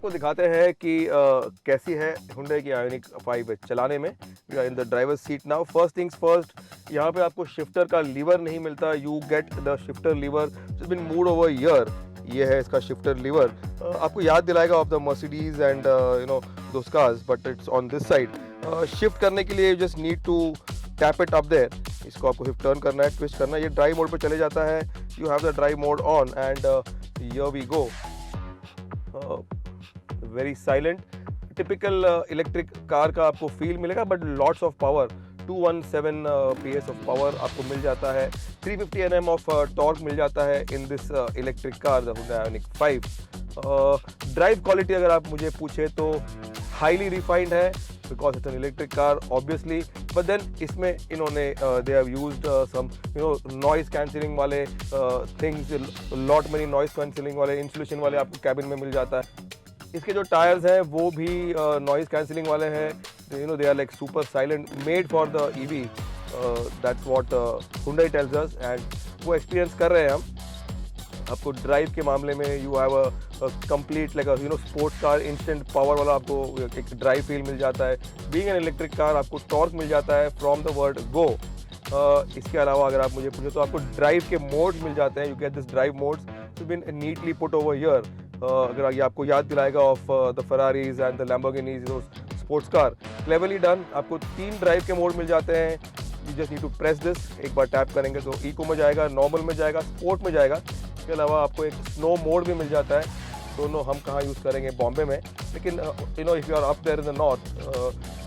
आपको दिखाते हैं कि कैसी है Hyundai की Ioniq 5 चलाने में। We are in the driver seat now. First things first, यहाँ पे आपको शिफ्टर का लीवर नहीं मिलता। You get the shifter lever it's been moved over here. ये है इसका शिफ्टर लीवर। आपको याद दिलाएगा of the Mercedes and those cars, but it's on this side. Shift करने के लिए you just need to tap it up there. इसको आपको सिर्फ टर्न करना है, ट्विस्ट करना है, ये ड्राइव मोड पे चले जाता है। You have the drive mode on and here we go. Very silent, typical electric car का आपको फील मिलेगा, but lots of power. 217 PS of power आपको मिल जाता है। 350 Nm ऑफ टॉर्क मिल जाता है in this electric car the Hyundai Ioniq 5। Drive quality अगर आप मुझे पूछे तो हाईली रिफाइंड है, because it's an electric car obviously, but then इसमें इन्होंने they have used some noise cancelling वाले things, lot many noise cancelling वाले इंसुलेशन वाले आपको कैबिन में मिल जाता है। इसके जो टायर्स हैं वो भी नॉइस कैंसिलिंग वाले हैं। They are like super silent, made for the EV। That's what Hyundai tells us, and वो एक्सपीरियंस कर रहे हैं हम। आपको ड्राइव के मामले में you have a complete like sports car, instant power वाला आपको एक ड्राइव फील मिल जाता है। बीइंग एन इलेक्ट्रिक कार आपको टॉर्क मिल जाता है फ्रॉम द वर्ड गो। इसके अलावा अगर आप मुझे पूछे तो आपको ड्राइव के मोड्स मिल जाते हैं। You get this drive modes to been neatly put over here. अगर ये आपको याद दिलाएगा of the Ferraris and the Lamborghinis, sports car. Cleverly done. आपको 3 ड्राइव के मोड मिल जाते हैं। You just need to press this. एक बार टैप करेंगे तो इको में जाएगा, नॉर्मल में जाएगा, स्पोर्ट में जाएगा। इसके अलावा आपको एक स्नो मोड भी मिल जाता है। दोनों हम कहाँ यूज़ करेंगे, बॉम्बे में, लेकिन if you are up there in the north,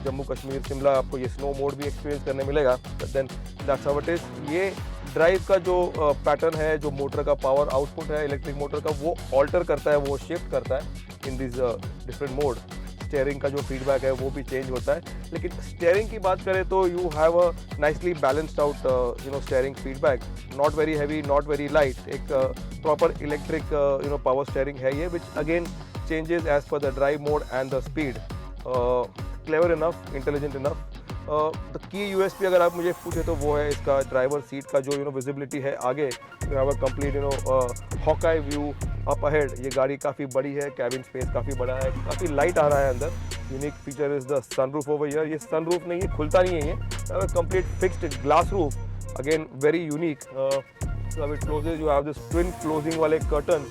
Jammu Kashmir, Shimla, आपको ये स्नो मोड भी एक्सपीरियंस करने मिलेगा। But then that's how it is. ये ड्राइव का जो पैटर्न है, जो मोटर का पावर आउटपुट है इलेक्ट्रिक मोटर का, वो ऑल्टर करता है, वो शिफ्ट करता है in this different mode. Steering का जो फीडबैक है वो भी चेंज होता है। लेकिन स्टेयरिंग की बात करें तो you have a nicely balanced out steering feedback. Not very heavy, not very light. एक प्रॉपर इलेक्ट्रिक पावर स्टेयरिंग है ये, which again changes as per the drive mode and the speed. Clever enough, intelligent enough. The key USP अगर आप मुझे पूछे तो वो है इसका ड्राइवर सीट का जो विजिबिलिटी है आगे। You have a complete Hawkeye view up ahead. ये गाड़ी काफ़ी बड़ी है, कैबिन स्पेस काफ़ी बड़ा है, काफ़ी लाइट आ रहा है अंदर। Unique feature is the sunroof over here. ये सनरूफ नहीं है, खुलता नहीं है ये, complete fixed glass roof, again very unique. So it closes, you have this twin closing वाले curtain,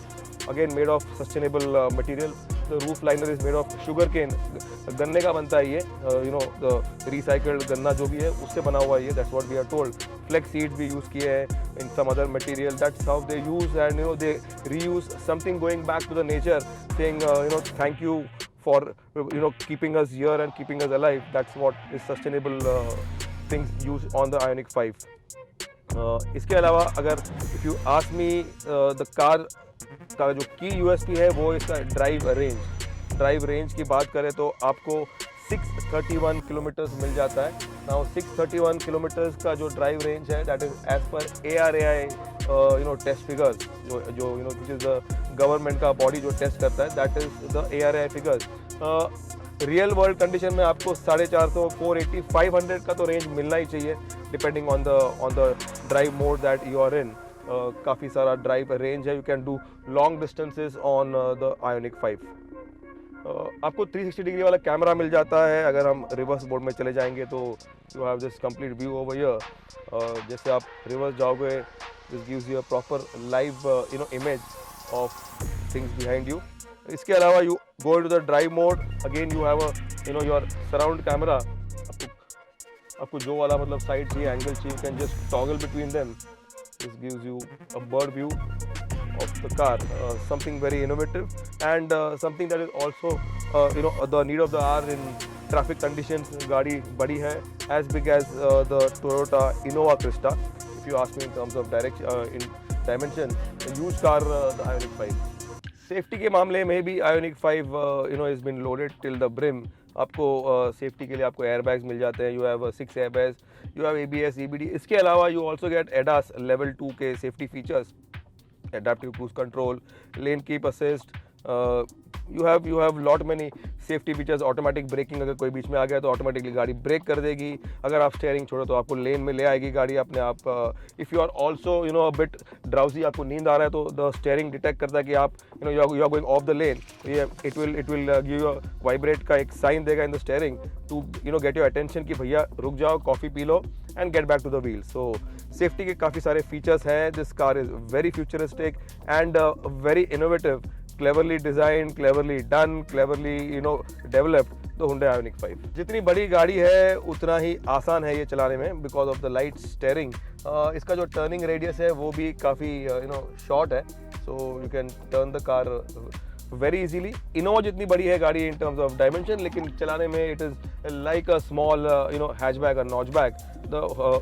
again made of sustainable material. The roof liner is made of sugarcane, गन्ने का बनता है ये, द रिसाइकल्ड गन्ना जो भी है उससे बना हुआ है ये, that's what we are told. Flax seeds भी यूज़ किए हैं in some other material, that's how they use, and they reuse something going back to the nature, saying thank you for keeping us here and keeping us alive. That's what is sustainable things used on the Ioniq 5. इसके अलावा अगर if you ask me, the car का जो की USP है वो इसका drive range. Drive range की बात करें तो आपको 631 किलोमीटर्स मिल जाता है। नाउ 631 किलोमीटर्स का जो ड्राइव रेंज है, that is as per ARAI test figures, जो विच इज़ द गवर्नमेंट का बॉडी जो टेस्ट करता है, that is the ARAI figures. Real world condition में आपको 450, 480, 500 का तो रेंज मिलना ही चाहिए, depending on the drive mode that you are in. काफ़ी सारा ड्राइव रेंज है। You can do long distances on the Ioniq 5। आपको 360 डिग्री वाला कैमरा मिल जाता है। अगर हम रिवर्स मोड में चले जाएंगे तो you have this complete view over here. जैसे आप रिवर्स जाओगे, this gives you a proper live image of things behind you. इसके अलावा you go to the drive mode, again you have your surround camera. आपको जो वाला मतलब side चाहिए, एंगल चाहिए, you can just toggle between them. This gives you a bird view of the car, something very innovative, and something that is also the need of the hour in traffic conditions. गाड़ी बड़ी है, as big as the Toyota Innova Crista, if you ask me in terms of in dimension, a huge car, the Ioniq 5. Safety के मामले में भी Ioniq 5 has been loaded till the brim. आपको safety के लिए आपको एयरबैग्स मिल जाते हैं। You have 6 airbags, you have ABS, EBD। इसके अलावा you also get ADAS level 2 के safety features, adaptive cruise control, lane keep assist, you have lot many safety features, automatic breaking, अगर कोई बीच में आ गया तो ऑटोमेटिकली गाड़ी ब्रेक कर देगी, अगर आप स्टेयरिंग छोड़ो तो आपको लेन में ले आएगी गाड़ी अपने आप। If you are also bit drowsy, आपको नींद आ रहा है तो द स्टेयरिंग डिटेक्ट करता है कि आप you are going off the lane, ये it will give you vibrate का एक साइन देगा in the steering to get your attention कि भैया रुक जाओ, कॉफ़ी पी लो and get back to the wheel. So safety के काफ़ी सारे फीचर्स हैं। This car is very futuristic and very innovative, cleverly designed, cleverly done, cleverly developed, तो Hyundai Ioniq 5 जितनी बड़ी गाड़ी है उतना ही आसान है ये चलाने में because of the light steering. इसका जो टर्निंग रेडियस है वो भी काफ़ी शॉर्ट है, so you can turn the car very easily. Innova जितनी बड़ी है गाड़ी इन टर्म्स ऑफ डायमेंशन, लेकिन चलाने में it is like a small hatchback और notchback. The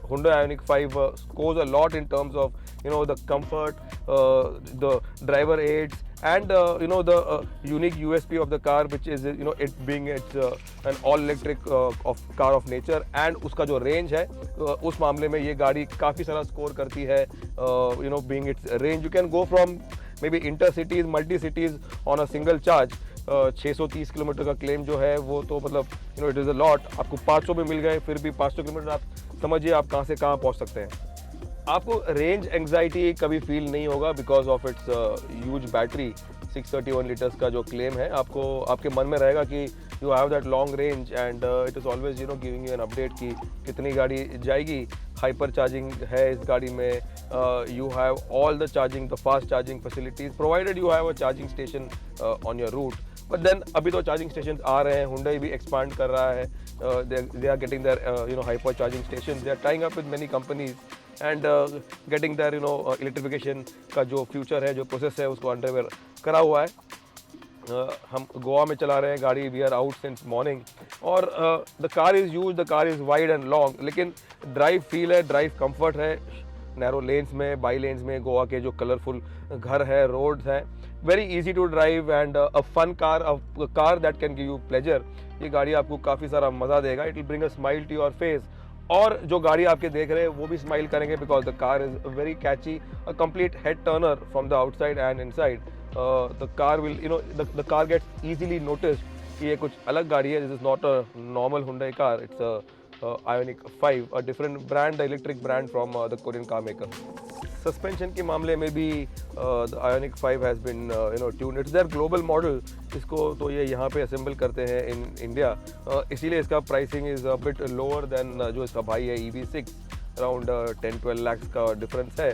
Hyundai Ioniq 5 scores a lot in terms of the comfort, the driver aids, and the unique USP of the car, which is it being an all electric of car of nature, and उसका जो range है उस मामले में ये गाड़ी काफ़ी सारा स्कोर करती है। being its range, you can go from maybe intercities, multi cities on a single charge। 630 kilometre का क्लेम जो है वो तो मतलब इट इज़ अ लॉट। आपको 500 में मिल गए, फिर भी 500 किलोमीटर आप समझिए आप कहाँ से कहाँ पहुँच सकते हैं। आपको रेंज एंग्जाइटी कभी फील नहीं होगा because of its huge battery. 631 litres का जो क्लेम है, आपको आपके मन में रहेगा कि you have that long range and it is always giving you an update कि कितनी गाड़ी जाएगी। हाइपर चार्जिंग है इस गाड़ी में, you have all the charging, the fast charging facilities provided, you have a charging station on your route. But then अभी तो चार्जिंग स्टेशन आ रहे हैं, Hyundai भी एक्सपांड कर रहा है, they are getting their hyper charging stations, they are tying up with many companies and getting their electrification का जो फ्यूचर है, जो प्रोसेस है उसको अंडरवेयर करा हुआ है। हम गोवा में चला रहे हैं गाड़ी, we are out since morning, और the car is huge, the car is wide and long, लेकिन ड्राइव फील है, ड्राइव कंफर्ट है नैरो लेन्स में, बाई लेन्स में। गोवा के जो कलरफुल घर है, रोड्स हैं, very easy to drive and a fun car, a car that can give you pleasure. ये गाड़ी आपको काफ़ी सारा मज़ा देगा, it will bring a smile to your face, और जो गाड़ी आपके देख रहे हैं वो भी स्माइल करेंगे because the car is very catchy, a complete head turner from the outside and inside. The car will the car gets easily noticed कि ये कुछ अलग गाड़ी है, this is not a normal Hyundai car, it's a Ioniq 5, a different brand, the electric brand from the Korean car maker. Suspension के मामले में भी the Ioniq 5 has been tuned. It's their global model. इसको तो ये यहाँ पे assemble करते हैं in India. इसीलिए इसका pricing is a bit lower than जो इसका भाई है EV6, around 10-12 lakhs का difference है।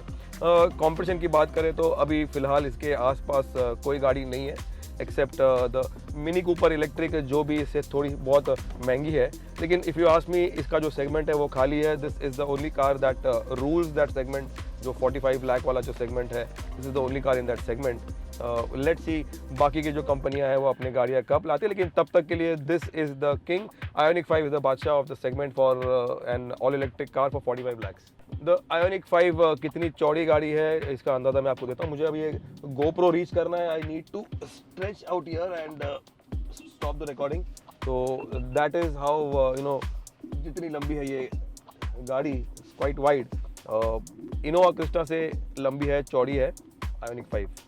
Competition की बात करें तो अभी फ़िलहाल इसके आसपास कोई गाड़ी नहीं है except the Mini Cooper electric, जो भी इससे थोड़ी बहुत महंगी है, लेकिन इफ़ यू आस्क मी इसका जो सेगमेंट है वो खाली है। This is the only car that rules that segment, जो 45 लाख वाला जो सेगमेंट है, this is the only car in that segment. Let's see बाकी की जो कंपनियां हैं वो अपनी गाड़ियां कब लाती है, लेकिन तब तक के लिए this is the king. Ioniq 5 is the बादशाह of the segment for an all electric car for 45 lakhs। The Ioniq 5 कितनी चौड़ी गाड़ी है इसका अंदाज़ा मैं आपको देता हूँ। मुझे अभी ये GoPro रीच करना है, I need to stretch out here and stop the recording. तो दैट इज़ हाउ जितनी लंबी है ये गाड़ी, क्वाइट वाइड, इनोवा क्रिस्टा से लंबी है, चौड़ी है Ioniq 5।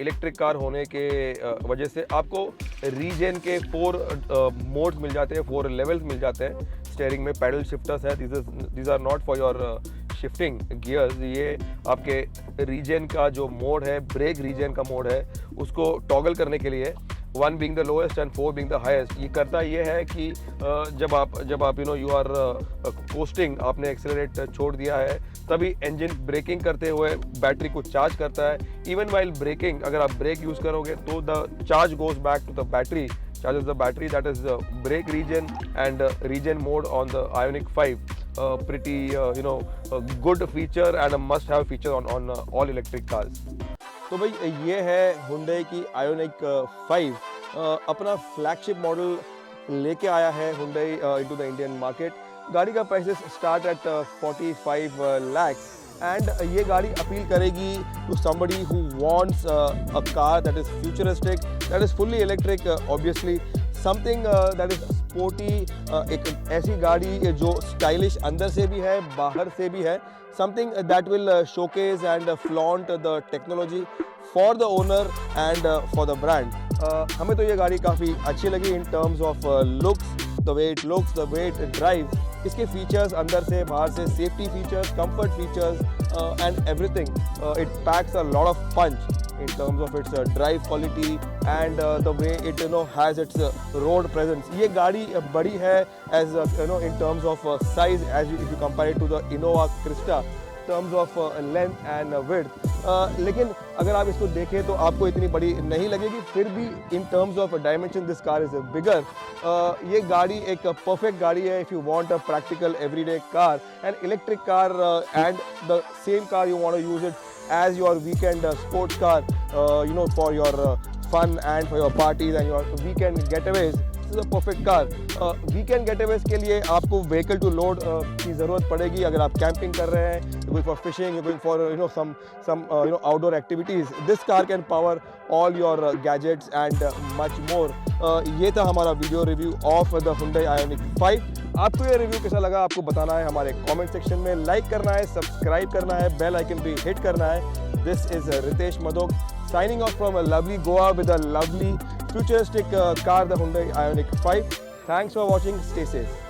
इलेक्ट्रिक कार होने के वजह से आपको रीजन के 4 मोड्स मिल जाते हैं, 4 लेवल्स मिल जाते हैं। स्टेयरिंग में पैडल शिफ्टर्स है, this are not for your shifting gears. ये आपके रीजन का जो मोड है, ब्रेक रीजन का मोड है, उसको टॉगल करने के लिए 1 being the lowest and 4 being the highest। ये करता ये है कि जब आप यू आर कोस्टिंग, आपने एक्सेलरेट छोड़ दिया है, तभी इंजन ब्रेकिंग करते हुए बैटरी को चार्ज करता है। इवन वाइल ब्रेकिंग, अगर आप ब्रेक यूज़ करोगे तो the charge goes back to the battery, charges the battery, that is brake region and region mode on the Ioniq 5. Pretty good feature and a must have feature on all electric cars. तो भाई ये है Hyundai की Ioniq 5, अपना flagship model लेके आया है Hyundai into the Indian market। गाड़ी का prices start at 45 lakhs and ये गाड़ी अपील करेगी to somebody who wants a car that is futuristic, that is fully electric, obviously something that is sporty एक ऐसी गाड़ी जो स्टाइलिश अंदर से भी है, बाहर से भी है, something that will showcase and flaunt the technology for the owner and for the brand. हमें तो ये गाड़ी काफ़ी अच्छी लगी in terms of looks, the way it looks, the way it drive. इसके फीचर्स अंदर से बाहर से, safety features, comfort features and everything, it packs a lot of punch in terms of its drive quality and the way it has its road presence. ये गाड़ी बड़ी है as in terms of size as if you compare it to the Innova Krista, terms of length and width. लेकिन अगर आप इसको देखें तो आपको इतनी बड़ी नहीं लगेगी, फिर भी in terms of dimension this car is bigger. ये गाड़ी एक perfect गाड़ी है if you want a practical everyday car, an electric car and the same car you want to use it as your weekend sports car, for your fun and for your parties and your weekend getaways. This is a perfect car. Weekend getaways के लिए आपको vehicle to load की ज़रूरत पड़ेगी अगर आप camping कर रहे हैं, you're going for fishing, you're going for some outdoor activities. This car can power all your gadgets and much more. ये था हमारा video review of the Hyundai Ioniq 5. आपको ये रिव्यू कैसा लगा आपको बताना है हमारे कमेंट सेक्शन में, लाइक करना है, सब्सक्राइब करना है, बेल आइकन भी हिट करना है। This is Ritesh Madhok signing off from a lovely Goa with a lovely futuristic car, the Hyundai Ioniq 5. Thanks for watching. Stay safe.